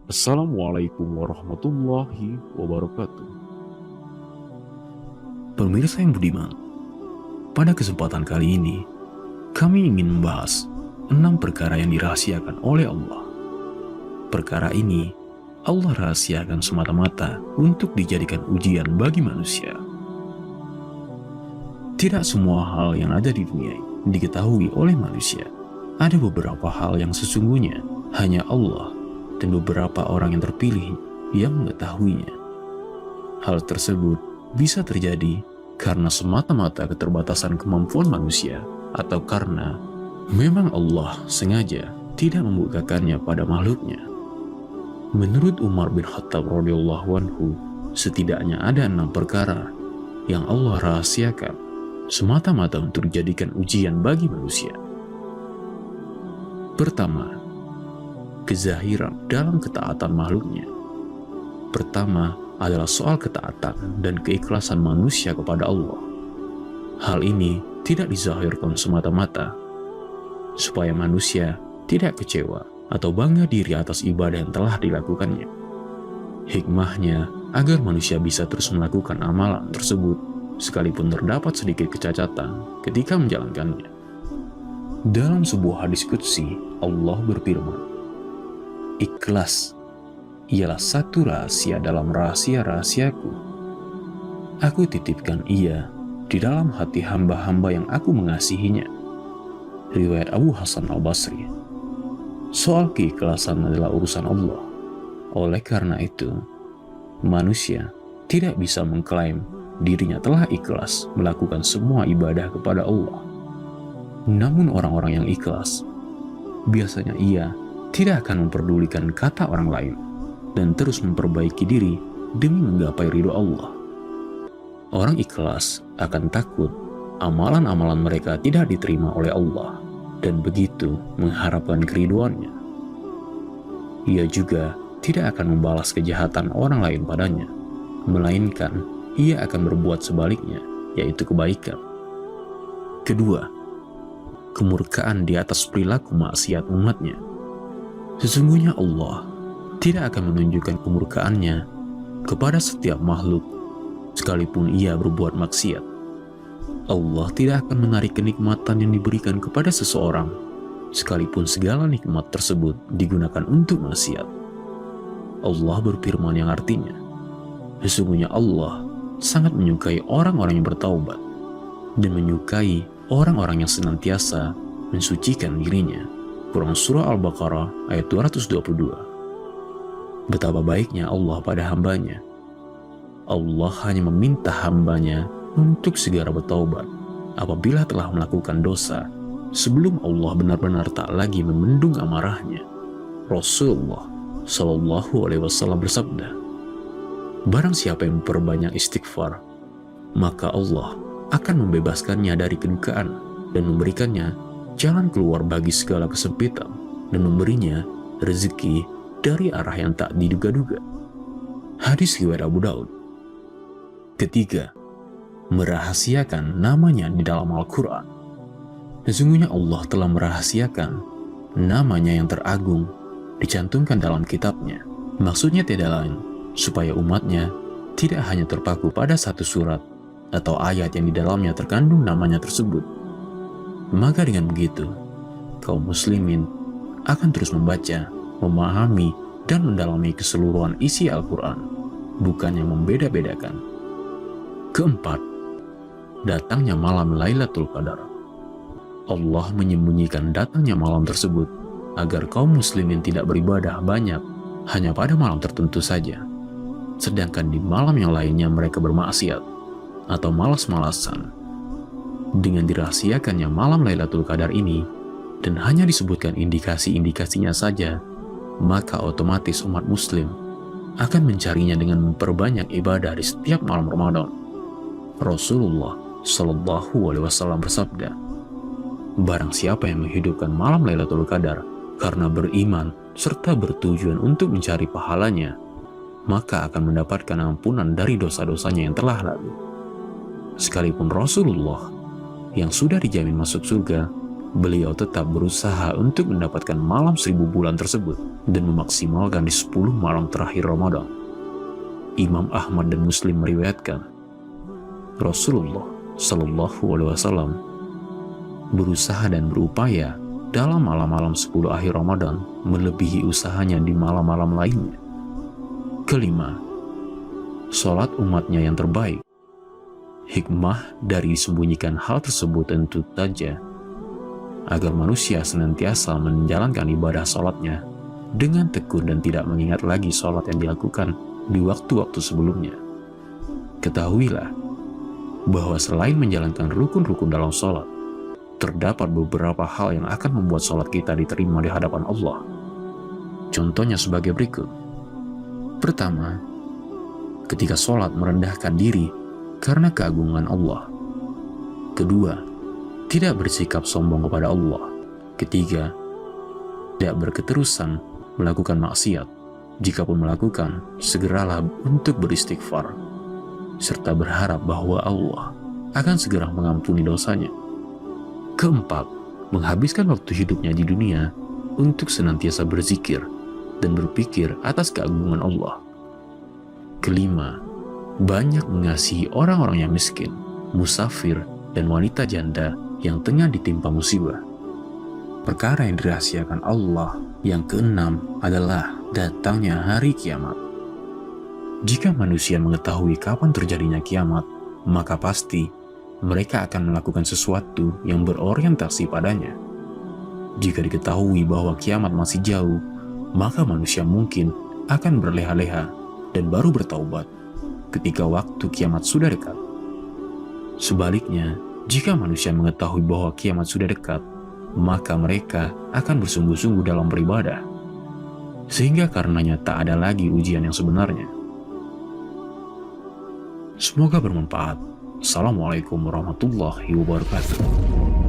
Assalamualaikum warahmatullahi wabarakatuh. Pemirsa yang budiman, pada kesempatan kali ini, kami ingin membahas 6 perkara yang dirahasiakan oleh Allah. Perkara ini, Allah rahasiakan semata-mata untuk dijadikan ujian bagi manusia. Tidak semua hal yang ada di dunia diketahui oleh manusia. Ada beberapa hal yang sesungguhnya hanya Allah dan beberapa orang yang terpilih yang mengetahuinya. Hal tersebut bisa terjadi karena semata-mata keterbatasan kemampuan manusia atau karena memang Allah sengaja tidak membukakannya pada makhluknya. Menurut Umar bin Khattab radhiyallahu anhu, setidaknya ada 6 perkara yang Allah rahasiakan semata-mata untuk dijadikan ujian bagi manusia. Pertama, kezahiran dalam ketaatan makhluknya. Pertama adalah soal ketaatan dan keikhlasan manusia kepada Allah. Hal ini tidak dizahirkan semata-mata supaya manusia tidak kecewa atau bangga diri atas ibadah yang telah dilakukannya. Hikmahnya agar manusia bisa terus melakukan amalan tersebut sekalipun terdapat sedikit kecacatan ketika menjalankannya. Dalam sebuah hadis qudsi, Allah berfirman, "Ikhlas ialah satu rahasia dalam rahasia-rahasiaku. Aku titipkan ia di dalam hati hamba-hamba yang aku mengasihinya." Riwayat Abu Hasan al-Basri. Soal keikhlasan adalah urusan Allah. Oleh karena itu, manusia tidak bisa mengklaim dirinya telah ikhlas melakukan semua ibadah kepada Allah. Namun orang-orang yang ikhlas, biasanya ia tidak akan memperdulikan kata orang lain dan terus memperbaiki diri demi menggapai ridho Allah. Orang ikhlas akan takut amalan-amalan mereka tidak diterima oleh Allah dan begitu mengharapkan keriduannya. Ia juga tidak akan membalas kejahatan orang lain padanya, melainkan ia akan berbuat sebaliknya, yaitu kebaikan. Kedua, kemurkaan di atas perilaku maksiat umatnya. Sesungguhnya Allah tidak akan menunjukkan kemurkaannya kepada setiap makhluk sekalipun ia berbuat maksiat. Allah tidak akan menarik kenikmatan yang diberikan kepada seseorang sekalipun segala nikmat tersebut digunakan untuk maksiat. Allah berfirman yang artinya, sesungguhnya Allah sangat menyukai orang-orang yang bertaubat dan menyukai orang-orang yang senantiasa mensucikan dirinya. Quran Surah Al-Baqarah ayat 222. Betapa baiknya Allah pada hambanya. Allah hanya meminta hambanya untuk segera bertaubat apabila telah melakukan dosa sebelum Allah benar-benar tak lagi memendung amarahnya. Rasulullah Shallallahu Alaihi Wasallam bersabda, "Barang siapa yang memperbanyak istighfar, maka Allah akan membebaskannya dari kedukaan dan memberikannya jalan keluar bagi segala kesempitan dan memberinya rezeki dari arah yang tak diduga-duga." Hadis riwayat Abu Daud. Ketiga, merahasiakan namanya di dalam Al-Quran. Sesungguhnya Allah telah merahasiakan namanya yang teragung dicantumkan dalam kitabnya. Maksudnya tidak lain supaya umatnya tidak hanya terpaku pada satu surat atau ayat yang di dalamnya terkandung namanya tersebut. Maka dengan begitu, kaum muslimin akan terus membaca, memahami, dan mendalami keseluruhan isi Al-Quran, bukan yang membeda-bedakan. Keempat, datangnya malam Lailatul Qadar. Allah menyembunyikan datangnya malam tersebut agar kaum muslimin tidak beribadah banyak hanya pada malam tertentu saja, sedangkan di malam yang lainnya mereka bermaksiat atau malas-malasan. Dengan dirahasiakannya malam Lailatul Qadar ini dan hanya disebutkan indikasi-indikasinya saja, maka otomatis umat muslim akan mencarinya dengan memperbanyak ibadah di setiap malam Ramadan. Rasulullah Shallallahu Alaihi Wasallam bersabda, "Barang siapa yang menghidupkan malam Lailatul Qadar karena beriman serta bertujuan untuk mencari pahalanya, maka akan mendapatkan ampunan dari dosa-dosanya yang telah lalu." Sekalipun Rasulullah yang sudah dijamin masuk surga beliau tetap berusaha untuk mendapatkan malam 1000 bulan tersebut dan memaksimalkan di 10 malam terakhir Ramadan. Imam Ahmad dan Muslim meriwayatkan, Rasulullah Shallallahu Alaihi Wasallam berusaha dan berupaya dalam malam-malam 10 akhir Ramadan melebihi usahanya di malam-malam lainnya. Kelima, sholat umatnya yang terbaik. Hikmah dari disembunyikan hal tersebut tentu saja agar manusia senantiasa menjalankan ibadah sholatnya dengan tekun dan tidak mengingat lagi sholat yang dilakukan di waktu-waktu sebelumnya. Ketahuilah bahwa selain menjalankan rukun-rukun dalam sholat, terdapat beberapa hal yang akan membuat sholat kita diterima di hadapan Allah. Contohnya sebagai berikut. Pertama, ketika sholat merendahkan diri karena keagungan Allah. Kedua, tidak bersikap sombong kepada Allah. Ketiga, tidak berketerusan melakukan maksiat. Jikapun melakukan, segeralah untuk beristighfar, serta berharap bahwa Allah akan segera mengampuni dosanya. Keempat, menghabiskan waktu hidupnya di dunia untuk senantiasa berzikir dan berpikir atas keagungan Allah. Kelima, banyak mengasihi orang-orang yang miskin, musafir, dan wanita janda yang tengah ditimpa musibah. Perkara yang dirahasiakan Allah yang keenam adalah datangnya hari kiamat. Jika manusia mengetahui kapan terjadinya kiamat, maka pasti mereka akan melakukan sesuatu yang berorientasi padanya. Jika diketahui bahwa kiamat masih jauh, maka manusia mungkin akan berleha-leha dan baru bertaubat ketika waktu kiamat sudah dekat. Sebaliknya, jika manusia mengetahui bahwa kiamat sudah dekat, maka mereka akan bersungguh-sungguh dalam beribadah, sehingga karenanya tak ada lagi ujian yang sebenarnya. Semoga bermanfaat. Assalamualaikum warahmatullahi wabarakatuh.